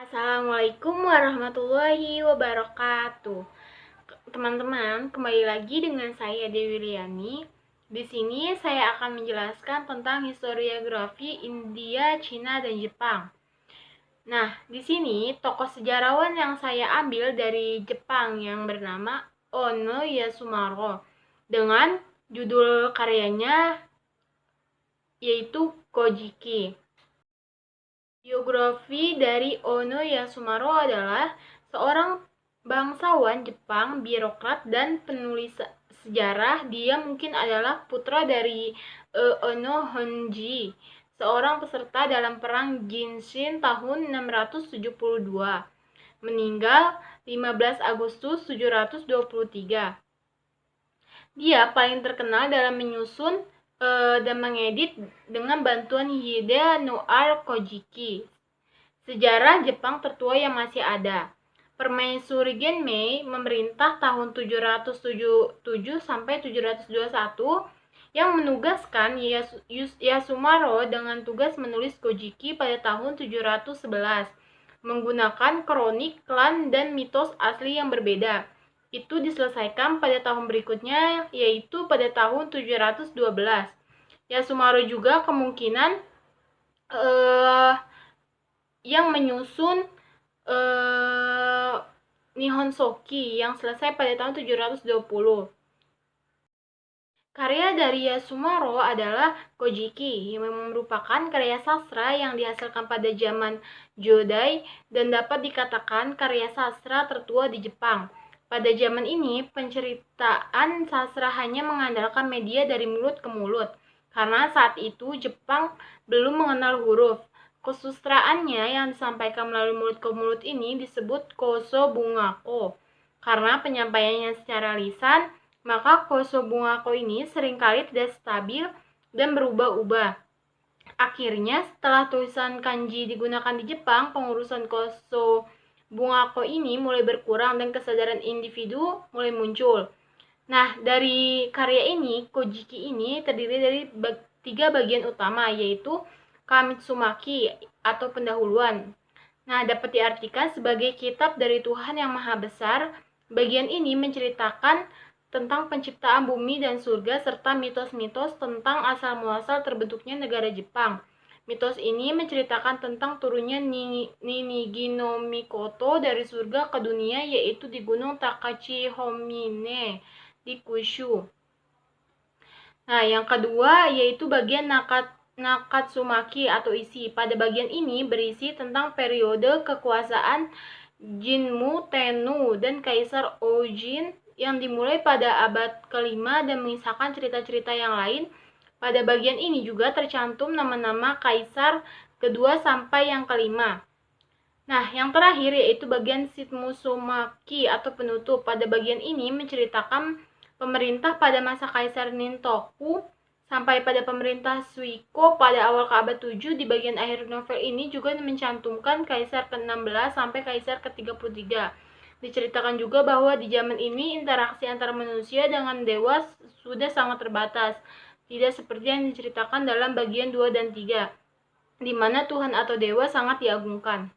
Assalamualaikum warahmatullahi wabarakatuh. Teman-teman, kembali lagi dengan saya Dewi Liani. Di sini saya akan menjelaskan tentang historiografi India, Cina, dan Jepang. Nah, di sini tokoh sejarawan yang saya ambil dari Jepang yang bernama Ono Yasumaro dengan judul karyanya yaitu Kojiki. Biografi dari Ono Yasumaro adalah seorang bangsawan Jepang, birokrat, dan penulis sejarah. Dia mungkin adalah putra dari Ono Honji, seorang peserta dalam perang Ginshin tahun 672. Meninggal 15 Agustus 723. Dia paling terkenal dalam menyusun dan mengedit dengan bantuan Hide no Kojiki, sejarah Jepang tertua yang masih ada. Permaisuri Genmei memerintah tahun 777 sampai 721 yang menugaskan Yasumaro dengan tugas menulis Kojiki pada tahun 711 menggunakan kronik, klan, dan mitos asli yang berbeda. Itu diselesaikan pada tahun berikutnya, yaitu pada tahun 712. Yasumaro juga kemungkinan yang menyusun Nihon Shoki yang selesai pada tahun 720. Karya dari Yasumaro adalah Kojiki, yang merupakan karya sastra yang dihasilkan pada zaman Jodai dan dapat dikatakan karya sastra tertua di Jepang. Pada zaman ini, penceritaan sastra hanya mengandalkan media dari mulut ke mulut, karena saat itu Jepang belum mengenal huruf. Kesustraannya yang disampaikan melalui mulut ke mulut ini disebut koso bungako. Karena penyampaiannya secara lisan, maka koso bungako ini seringkali tidak stabil dan berubah-ubah. Akhirnya, setelah tulisan kanji digunakan di Jepang, pengurusan koso bungako ini mulai berkurang dan kesadaran individu mulai muncul. Nah, dari karya ini, Kojiki ini terdiri dari 3 bagian utama, yaitu Kamitsumaki atau pendahuluan. Nah, dapat diartikan sebagai kitab dari Tuhan yang Maha Besar. Bagian ini menceritakan tentang penciptaan bumi dan surga serta mitos-mitos tentang asal-muasal terbentuknya negara Jepang. Mitos ini menceritakan tentang turunnya Ninigi no Mikoto dari surga ke dunia, yaitu di Gunung Takachihomine di Kyushu. Nah, yang kedua yaitu bagian Nakatsumaki atau isi. Pada bagian ini berisi tentang periode kekuasaan Jinmu Tenno dan Kaisar Ojin yang dimulai pada abad ke-5 dan mengisahkan cerita-cerita yang lain. Pada bagian ini juga tercantum nama-nama kaisar kedua sampai yang kelima. Nah, yang terakhir yaitu bagian Shitmusumaki atau penutup. Pada bagian ini menceritakan pemerintah pada masa Kaisar Nintoku sampai pada pemerintah Suiko pada awal ke abad 7. Di bagian akhir novel ini juga mencantumkan Kaisar ke-16 sampai Kaisar ke-33. Diceritakan juga bahwa di zaman ini interaksi antara manusia dengan dewa sudah sangat terbatas. Tidak seperti yang diceritakan dalam bagian 2 dan 3, di mana Tuhan atau dewa sangat diagungkan.